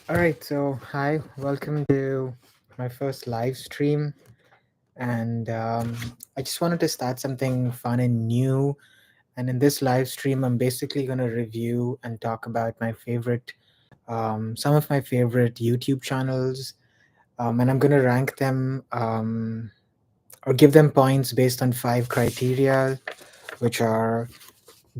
All right, so hi, welcome to my first live stream. And I just wanted to start something fun and new. And in this live stream, I'm basically going to review and talk about some of my favorite YouTube channels. And I'm going to rank them or give them points based on five criteria, which are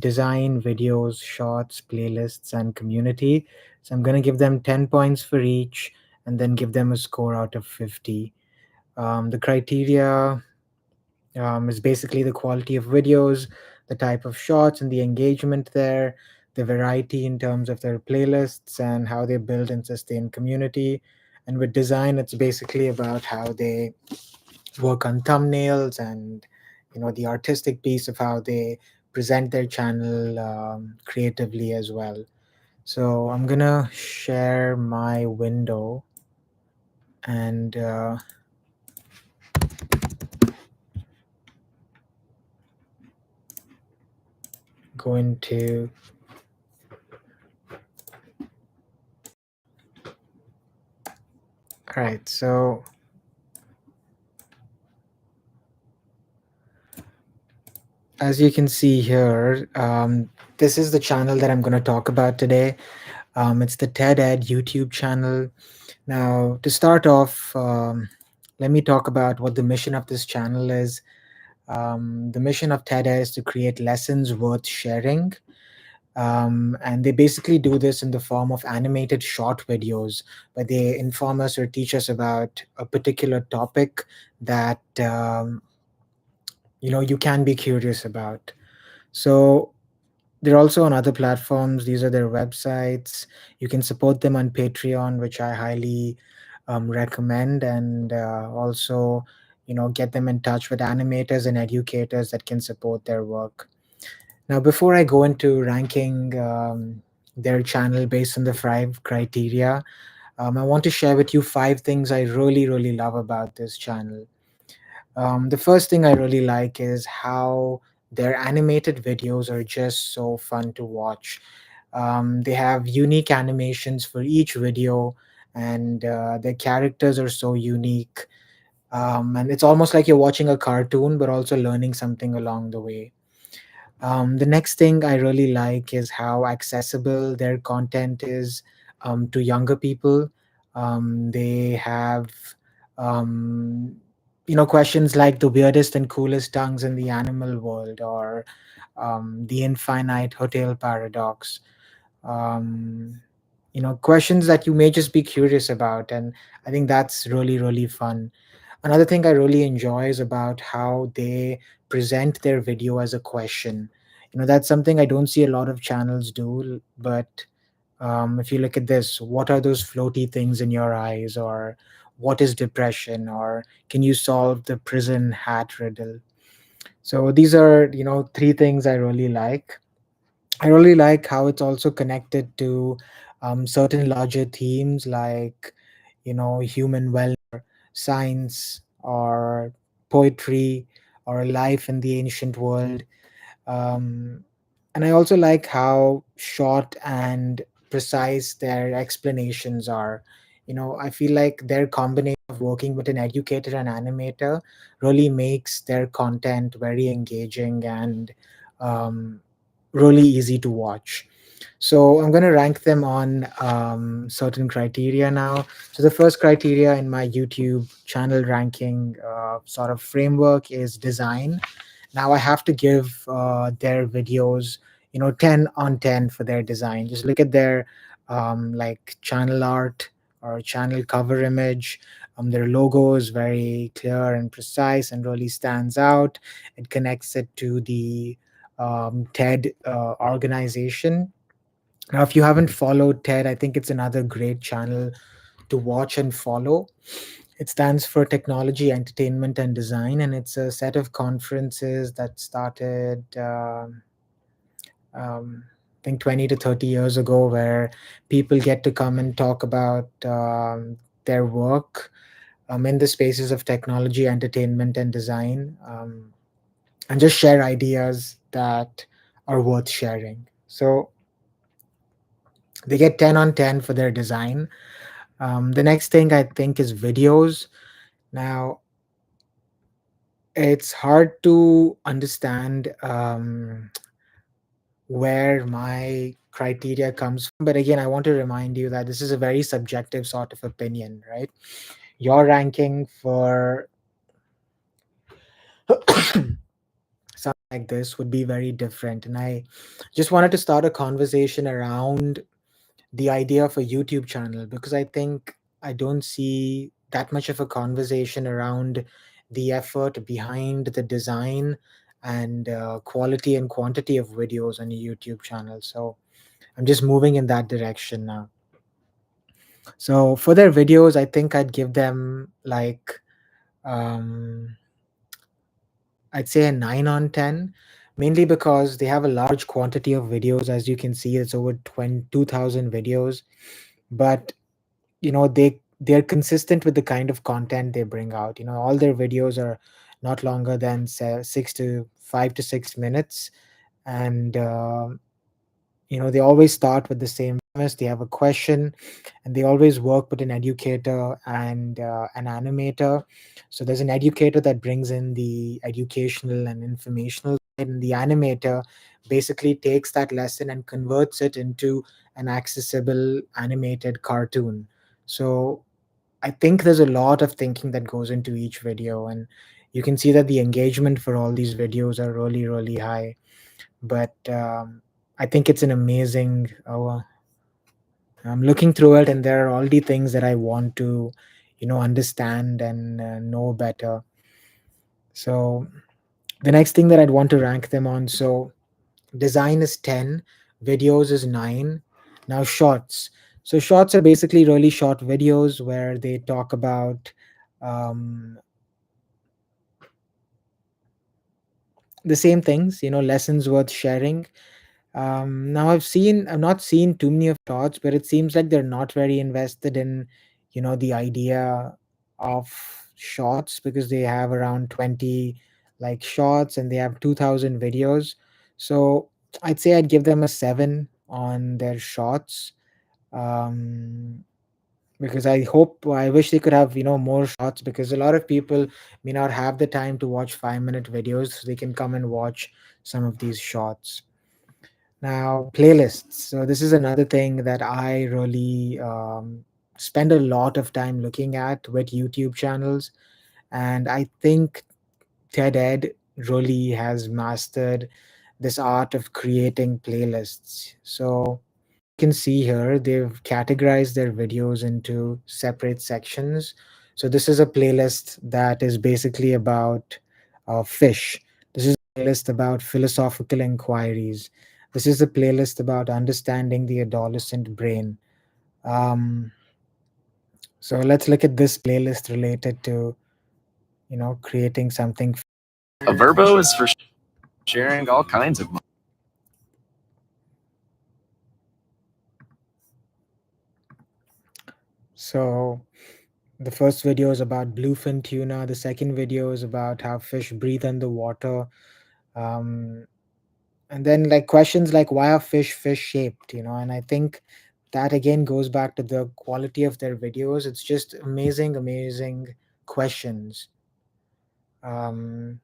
design, videos, shorts, playlists, and community. So I'm going to give them 10 points for each and then give them a score out of 50. The criteria is basically the quality of videos, the type of shots, and the engagement there, the variety in terms of their playlists, and how they build and sustain community. And with design, it's basically about how they work on thumbnails and the artistic piece of how they present their channel creatively as well. So I'm gonna share my window and go into. All right, so as you can see here, this is the channel that I'm going to talk about today. It's the TED Ed YouTube channel. Now, to start off, let me talk about what the mission of this channel is. The mission of TED Ed is to create lessons worth sharing. And they basically do this in the form of animated short videos where they inform us or teach us about a particular topic that you can be curious about. So they're also on other platforms. These are their websites. You can support them on Patreon, which I highly recommend, and also, get them in touch with animators and educators that can support their work. Now, before I go into ranking their channel based on the five criteria, I want to share with you five things I really, really love about this channel. The first thing I really like is how their animated videos are just so fun to watch. They have unique animations for each video, and their characters are so unique. And it's almost like you're watching a cartoon, but also learning something along the way. The next thing I really like is how accessible their content is to younger people. They have, um, questions like the weirdest and coolest tongues in the animal world, or the infinite hotel paradox. Questions that you may just be curious about, and I think that's really, really fun. Another thing I really enjoy is about how they present their video as a question. That's something I don't see a lot of channels do. But if you look at this, what are those floaty things in your eyes? Or what is depression? Or can you solve the prison hat riddle? So these are, three things I really like. I really like how it's also connected to certain larger themes like, human wellness, science, or poetry, or life in the ancient world. Um, and I also like how short and precise their explanations are. I feel like their combination of working with an educator and animator really makes their content very engaging and um, really easy to watch. So I'm going to rank them on certain criteria now. So the first criteria in my YouTube channel ranking sort of framework is design. Now I have to give their videos 10 on 10 for their design. Just look at their like channel art or channel cover image. Their logo is very clear and precise and really stands out. It connects it to the TED organization. Now, if you haven't followed TED, I think it's another great channel to watch and follow. It stands for Technology, Entertainment, and Design, and it's a set of conferences that started, I think, 20 to 30 years ago, where people get to come and talk about their work in the spaces of technology, entertainment, and design, and just share ideas that are worth sharing. So, They get 10 on 10 for their design. The next thing I think is videos. Now, it's hard to understand where my criteria comes from. But again, I want to remind you that this is a very subjective sort of opinion, right? Your ranking for something like this would be very different. And I just wanted to start a conversation around the idea of a YouTube channel, because I think I don't see that much of a conversation around the effort behind the design and quality and quantity of videos on a YouTube channel. So I'm just moving in that direction now. So for their videos, I think I'd give them like um, I'd say a 9 on 10, mainly because they have a large quantity of videos. As you can see, it's over 2,000 videos. But they're consistent with the kind of content they bring out. All their videos are not longer than say, 5 to 6 minutes. And they always start with the same premise. They have a question, and they always work with an educator and an animator. So there's an educator that brings in the educational and informational side, and the animator basically takes that lesson and converts it into an accessible animated cartoon. So I think there's a lot of thinking that goes into each video, and you can see that the engagement for all these videos are really, really high. But I think it's an amazing. I'm looking through it, and there are already things that I want to, understand and know better. So the next thing that I'd want to rank them on. So design is 10, videos is 9. Now shorts. So shorts are basically really short videos where they talk about um, the same things, lessons worth sharing. Now I've not seen too many of thoughts, but it seems like they're not very invested in, the idea of shorts, because they have around 20 like shorts and they have 2,000 videos. So I'd say I'd give them a 7 on their shorts. Um, because I wish they could have, more shots, because a lot of people may not have the time to watch 5-minute videos, so they can come and watch some of these shots. Now, playlists. So this is another thing that I really spend a lot of time looking at with YouTube channels, and I think TED Ed really has mastered this art of creating playlists. So you can see here they've categorized their videos into separate sections. So this is a playlist that is basically about fish. This is a playlist about philosophical inquiries. This is a playlist about understanding the adolescent brain. Um, so let's look at this playlist related to creating something. A Verbo is for sharing all kinds of. So the first video is about bluefin tuna. The second video is about how fish breathe underwater. Um, and then like questions like why are fish shaped, and I think that again goes back to the quality of their videos. It's just amazing questions. um,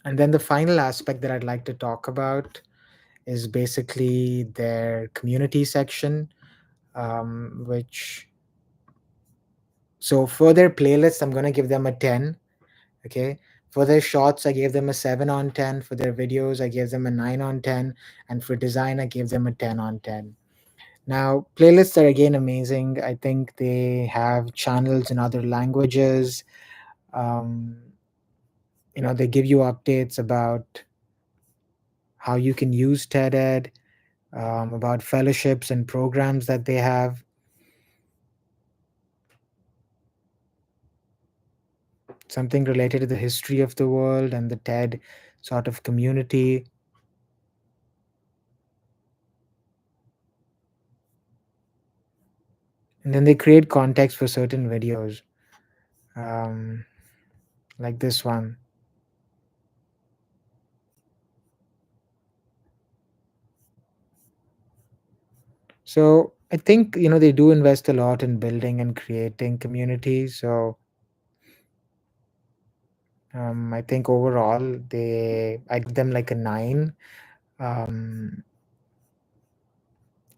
and then the final aspect that I'd like to talk about is basically their community section, which so for their playlists I'm going to give them a 10. Okay. For their shots, I gave them a 7 on 10. For their videos, I gave them a 9 on 10. And for design, I gave them a 10 on 10. Now, playlists are again amazing. I think they have channels in other languages. Um, they give you updates about how you can use TED-Ed, about fellowships and programs that they have, something related to the history of the world and the TED sort of community. And then they create context for certain videos, um, like this one. So I think they do invest a lot in building and creating communities. So I think overall I give them like a 9 um,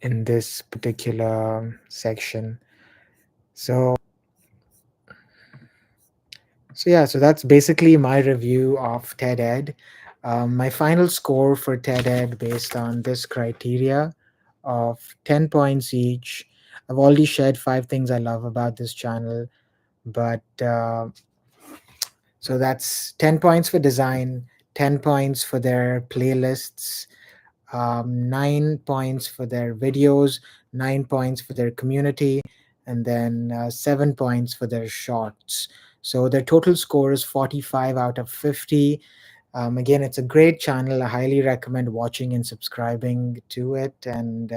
in this particular section. So so that's basically my review of TED Ed. My final score for TED Ed based on this criteria of 10 points each. I've already shared 5 things I love about this channel, but so that's 10 points for design, 10 points for their playlists, 9 points for their videos, 9 points for their community, and then 7 points for their shorts. So their total score is 45 out of 50. Again, it's a great channel. I highly recommend watching and subscribing to it. And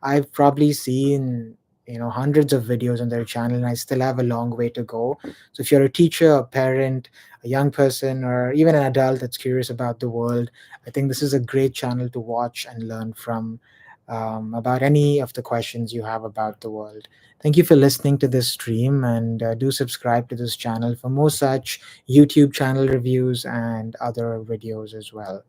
I've probably seen hundreds of videos on their channel, and I still have a long way to go. So if you're a teacher, a parent, a young person, or even an adult that's curious about the world, I think this is a great channel to watch and learn from about any of the questions you have about the world. Thank you for listening to this stream, and do subscribe to this channel for more such YouTube channel reviews and other videos as well.